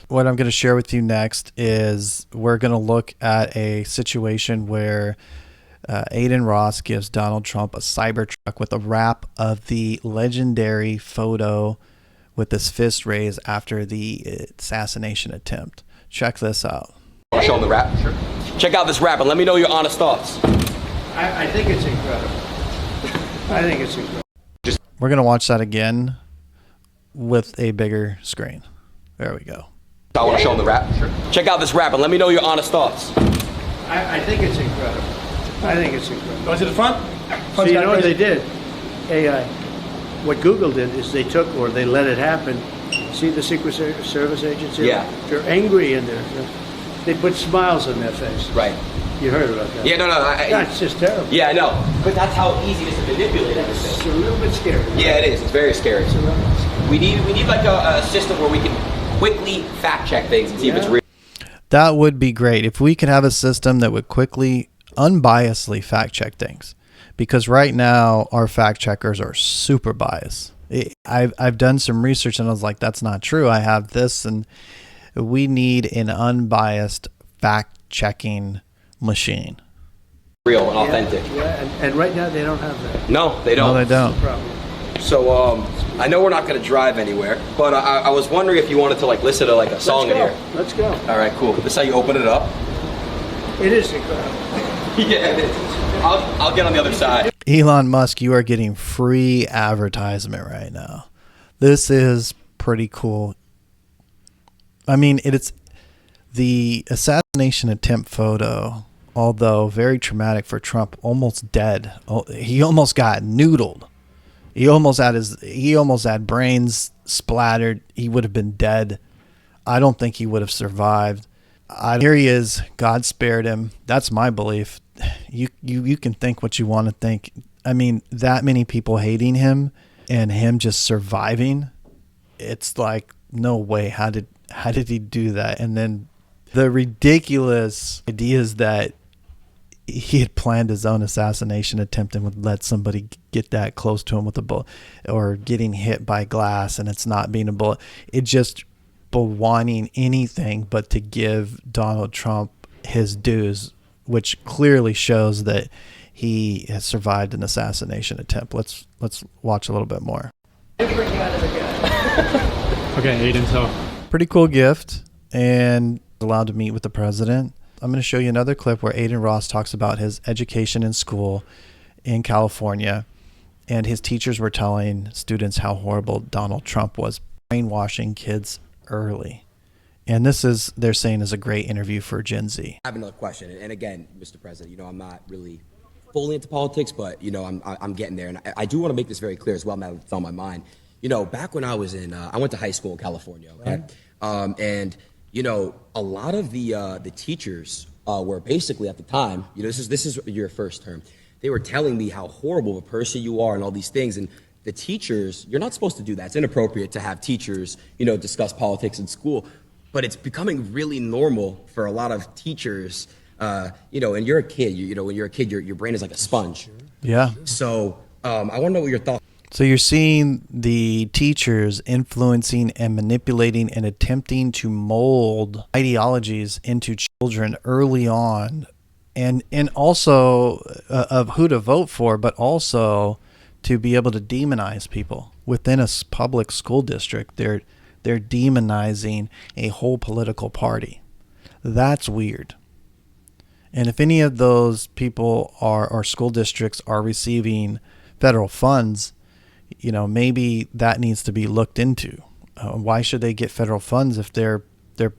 What I'm going to share with you next is we're going to look at a situation where Aiden Ross gives Donald Trump a Cybertruck with a wrap of the legendary photo with his fist raised after the assassination attempt. Check this out. Show him the wrap. Sure. Check out this wrap and let me know your honest thoughts. I think it's incredible. I think it's incredible. We're going to watch that again with a bigger screen. There we go. I want to show him the wrap. Sure. Check out this wrap and let me know your honest thoughts. I think it's incredible. I think it's incredible. Go to the front. So you know what they did? AI. What Google did is they took, or they let it happen. See the Secret Service agents here? Yeah. They're angry in there. They put smiles on their face. Right. You heard about that? Yeah, no. That's just terrible. Yeah, I know. But that's how easy it is to manipulate everything. It's a little bit scary. Yeah, it is. It's very scary. We need like a system where we can quickly fact check things and see if it's real. That would be great if we could have a system that would quickly, unbiasedly fact check things. Because right now our fact checkers are super biased. I've done some research and I was like, that's not true. I have this, and we need an unbiased fact checking machine. Real and authentic. Yeah, and right now they don't have that. No, they don't. No, they don't. So I know we're not going to drive anywhere, but I was wondering if you wanted to like listen to like a song in here. Let's go. All right, cool. This is how you open it up. It is incredible. Yeah, it is. I'll get on the other side. Elon Musk, you are getting free advertisement right now. This is pretty cool. I mean, it's the assassination attempt photo, although very traumatic for Trump, almost dead. He almost got noodled. He almost had brains splattered. He would have been dead. I don't think he would have survived. Here he is. God spared him. That's my belief. You can think what you want to think. I mean, that many people hating him and him just surviving. It's like, no way. How did he do that? And then the ridiculous ideas that he had planned his own assassination attempt and would let somebody get that close to him with a bullet, or getting hit by glass and it's not being a bullet. It just wanting anything but to give Donald Trump his dues, which clearly shows that he has survived an assassination attempt. Let's watch a little bit more. Okay, Aiden, so pretty cool gift, and allowed to meet with the president. I'm going to show you another clip where Aiden Ross talks about his education in school in California, and his teachers were telling students how horrible Donald Trump was, brainwashing kids early. And this is, they're saying, is a great interview for Gen Z. I have another question, and again, Mr. President, I'm not really fully into politics, but I'm getting there, and I do want to make this very clear as well. Now that it's on my mind. Back when I was I went to high school in California, okay, and a lot of the teachers were basically at the time, this is your first term. They were telling me how horrible of a person you are and all these things, and the teachers, you're not supposed to do that. It's inappropriate to have teachers, discuss politics in school. But it's becoming really normal for a lot of teachers, and you're a kid, when you're a kid, your brain is like a sponge. Yeah. So I want to know what your thoughts. So you're seeing the teachers influencing and manipulating and attempting to mold ideologies into children early on, and also of who to vote for, but also to be able to demonize people within a public school district. They're demonizing a whole political party. That's weird. And if any of those people or school districts are receiving federal funds, maybe that needs to be looked into. Why should they get federal funds if they're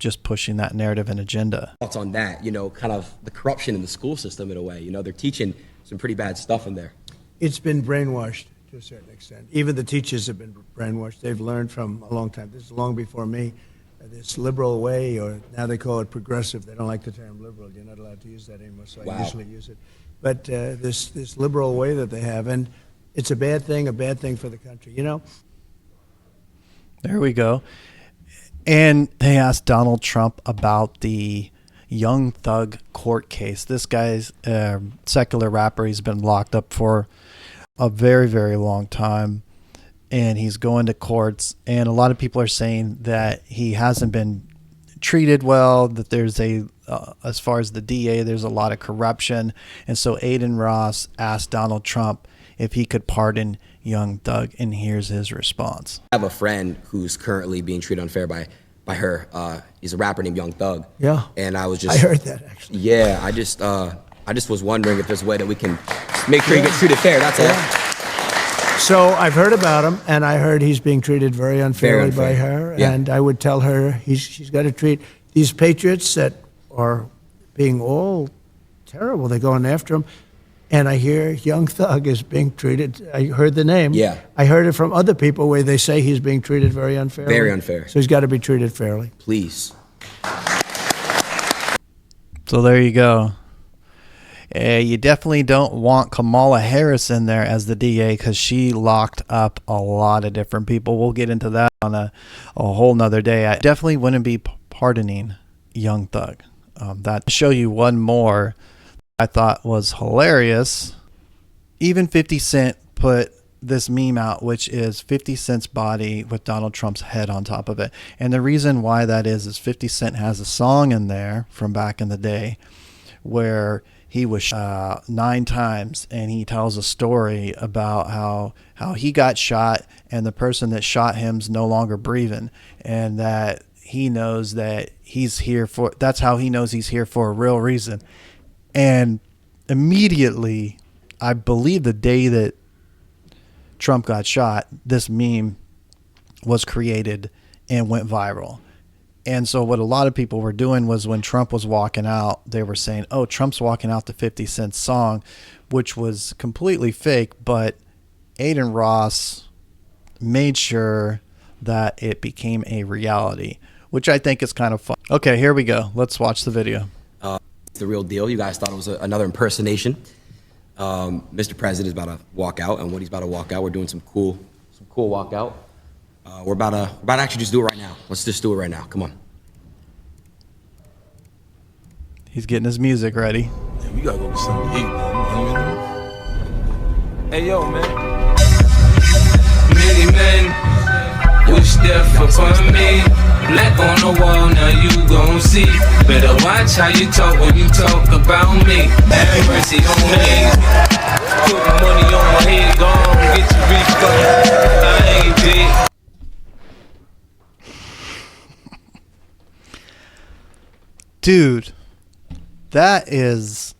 just pushing that narrative and agenda? Thoughts on that, kind of the corruption in the school system in a way. They're teaching some pretty bad stuff in there. It's been brainwashed to a certain extent. Even the teachers have been brainwashed. They've learned from a long time. This is long before me. This liberal way, or now they call it progressive. They don't like the term liberal. You're not allowed to use that anymore, so I usually use it. But this liberal way that they have, and it's a bad thing for the country, There we go. And they asked Donald Trump about the Young Thug court case. This guy's a secular rapper. He's been locked up for a very, very long time. and he's going to courts, and a lot of people are saying that he hasn't been treated well, that there's as far as the DA, there's a lot of corruption. And so Aiden Ross asked Donald Trump if he could pardon young Thug, and here's his response. I have a friend who's currently being treated unfair by her. He's a rapper named Young Thug. Yeah. And I I heard that, actually. Yeah, I just was wondering if there's a way that we can make sure he gets treated fair. That's all. So I've heard about him, and I heard he's being treated very unfairly by her. Yeah. And I would tell her she's got to treat these patriots that are being all terrible. They're going after him. And I hear Young Thug is being treated. I heard the name. Yeah. I heard it from other people where they say he's being treated very unfairly. Very unfair. So he's got to be treated fairly. Please. So there you go. You definitely don't want Kamala Harris in there as the DA, because she locked up a lot of different people. We'll get into that on a whole nother day. I definitely wouldn't be pardoning Young Thug. That show you one more I thought was hilarious. Even 50 Cent put this meme out, which is 50 Cent's body with Donald Trump's head on top of it. And the reason why that is 50 Cent has a song in there from back in the day where he was shot 9 times, and he tells a story about how he got shot and the person that shot him's no longer breathing, and that he knows that he's here for, that's how he knows he's here for a real reason. And immediately, I believe the day that Trump got shot, this meme was created and went viral. And so what a lot of people were doing was, when Trump was walking out, they were saying, oh, Trump's walking out to 50 Cent song, which was completely fake. But Aiden Ross made sure that it became a reality, which I think is kind of fun. Okay, here we go. Let's watch the video. It's the real deal. You guys thought it was another impersonation. Mr. President is about to walk out, and when he's about to walk out, we're doing some cool walkout. We're about to actually just do it right now. Let's just do it right now. Come on. He's getting his music ready. Man, we gotta go get something to eat, man. Hey, yo, man. Many men wish death upon me. Black on the wall, now you gon' see. Better watch how you talk when you talk about me. Have mercy on me. Put my money on my head, go on, get your refund. I ain't dead. Dude, that is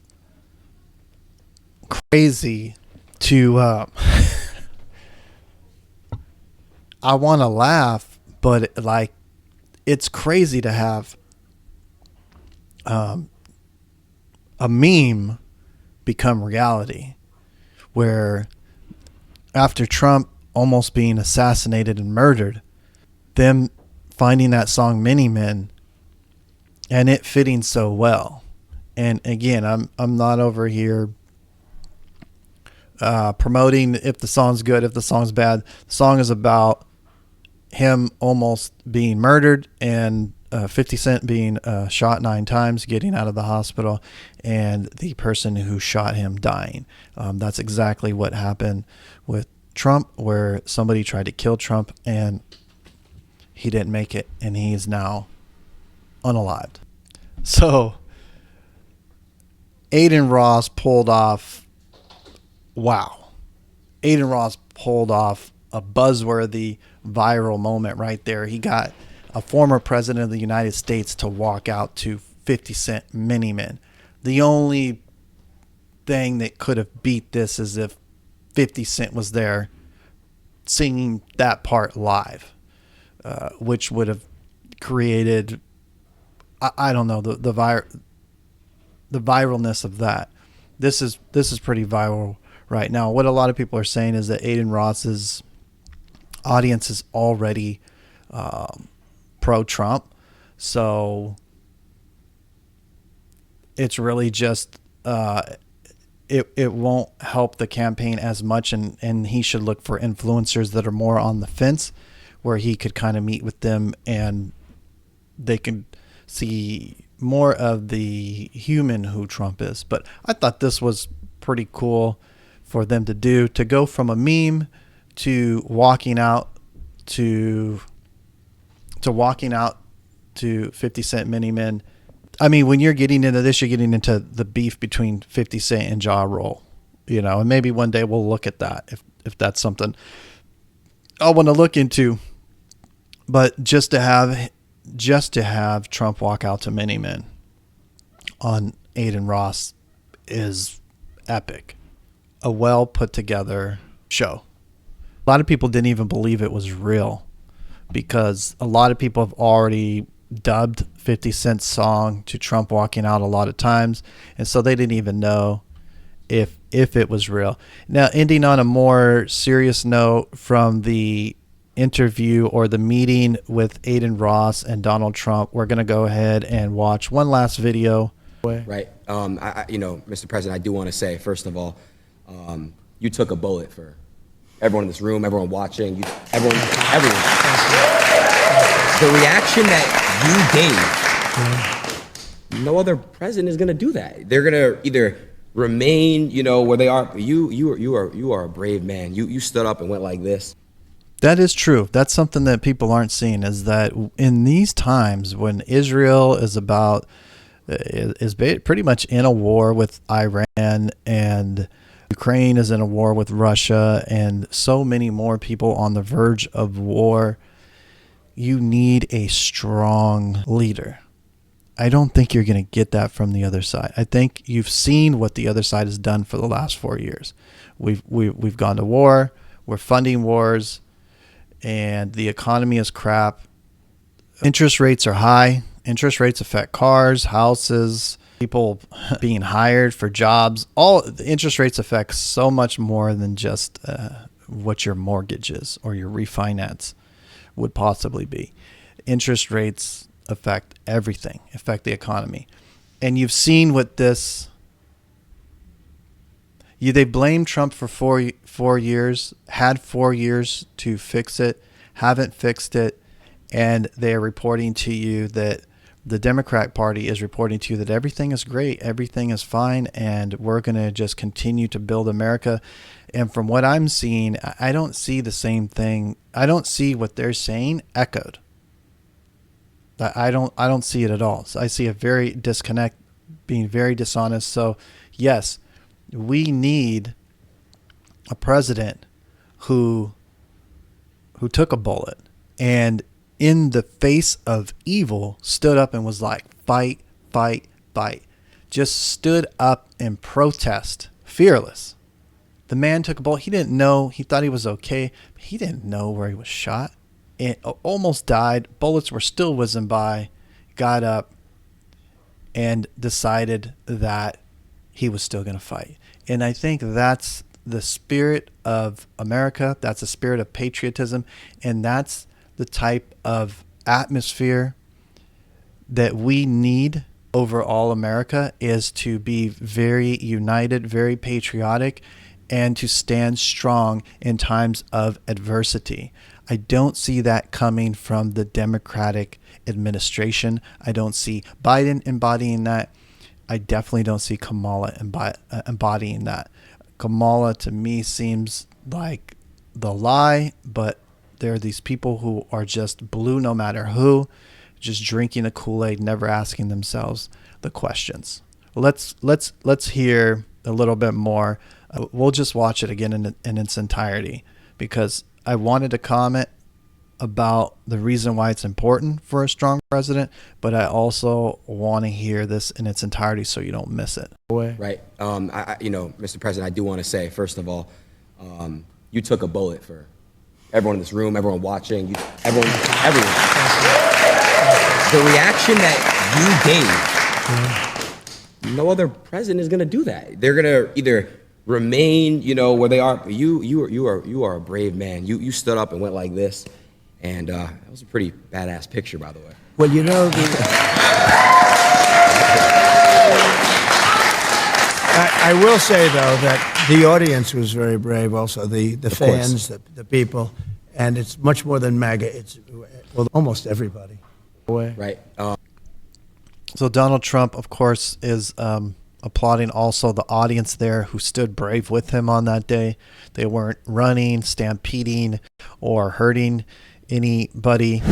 crazy to I want to laugh, but like, it's crazy to have a meme become reality, where after Trump almost being assassinated and murdered, them finding that song Mini Men and it fitting so well. And again, I'm not over here promoting if the song's good, if the song's bad. The song is about him almost being murdered, and 50 Cent being shot 9 times, getting out of the hospital, and the person who shot him dying. That's exactly what happened with Trump, where somebody tried to kill Trump and he didn't make it, and he is now unalived. So Aiden Ross pulled off a buzzworthy viral moment right there. He got a former president of the United States to walk out to 50 Cent Mini Men. The only thing that could have beat this is if 50 Cent was there singing that part live, which would have created, I don't know, the viralness of that. This is pretty viral right now. What a lot of people are saying is that Aiden Ross's audience is already pro-Trump, so it's really just it won't help the campaign as much, and he should look for influencers that are more on the fence, where he could kind of meet with them and they can see more of the human who Trump is. But I thought this was pretty cool for them to do, to go from a meme to walking out to walking out to 50 Cent Mini Men. I mean, when you're getting into this, you're getting into the beef between 50 Cent and Ja Rule, and maybe one day we'll look at that if that's something I want to look into. But just to have Trump walk out to Mini Men on Aiden Ross is epic. A well put together show. A lot of people didn't even believe it was real because a lot of people have already dubbed 50 Cent's song to Trump walking out a lot of times, and so they didn't even know if it was real. Now, ending on a more serious note, from the interview or the meeting with Aiden Ross and Donald Trump, we're going to go ahead and watch one last video. Right. Mr. President, I do want to say, first of all, you took a bullet for everyone in this room, everyone watching, everyone. The reaction that you gave, no other president is going to do that. They're going to either remain, where they are. You are a brave man. You stood up and went like this. That is true. That's something that people aren't seeing, is that in these times when Israel is pretty much in a war with Iran, and Ukraine is in a war with Russia, and so many more people on the verge of war, you need a strong leader. I don't think you're going to get that from the other side. I think you've seen what the other side has done for the last 4 years. We've gone to war. We're funding wars. And the economy is crap. Interest rates are high. Interest rates affect cars, houses, people being hired for jobs. All the interest rates affect so much more than just what your mortgage is or your refinance would possibly be. Interest rates affect everything, affect the economy. And you've seen what this... They blamed Trump for 4 years, had 4 years to fix it, haven't fixed it, and they are reporting to you that the Democrat Party is reporting to you that everything is great, everything is fine, and we're going to just continue to build America. And from what I'm seeing, I don't see the same thing. I don't see what they're saying echoed. I don't see it at all. So I see a very disconnect, being very dishonest. So yes, we need a president who took a bullet and in the face of evil stood up and was like, fight, fight, fight. Just stood up and protest, fearless. The man took a bullet. He didn't know. He thought he was okay. But he didn't know where he was shot. It almost died. Bullets were still whizzing by. Got up and decided that he was still going to fight. And I think that's the spirit of America. That's the spirit of patriotism. And that's the type of atmosphere that we need over all America, is to be very united, very patriotic, and to stand strong in times of adversity. I don't see that coming from the Democratic administration. I don't see Biden embodying that. I definitely don't see Kamala embodying that. Kamala, to me, seems like the lie, but there are these people who are just blue no matter who, just drinking the Kool-Aid, never asking themselves the questions. Let's hear a little bit more. We'll just watch it again in its entirety, because I wanted to comment about the reason why it's important for a strong president, but I also want to hear this in its entirety so you don't miss it. Right. Mr. President, I do want to say, first of all, you took a bullet for everyone in this room, everyone watching, everyone. The reaction that you gave, no other president is going to do that. They're going to either remain, where they are. You are a brave man. You stood up and went like this. And that was a pretty badass picture, by the way. Well, I will say, though, that the audience was very brave also, the fans, the people. And it's much more than MAGA. It's almost everybody. Right. So Donald Trump, of course, is applauding also the audience there who stood brave with him on that day. They weren't running, stampeding, or hurting anybody.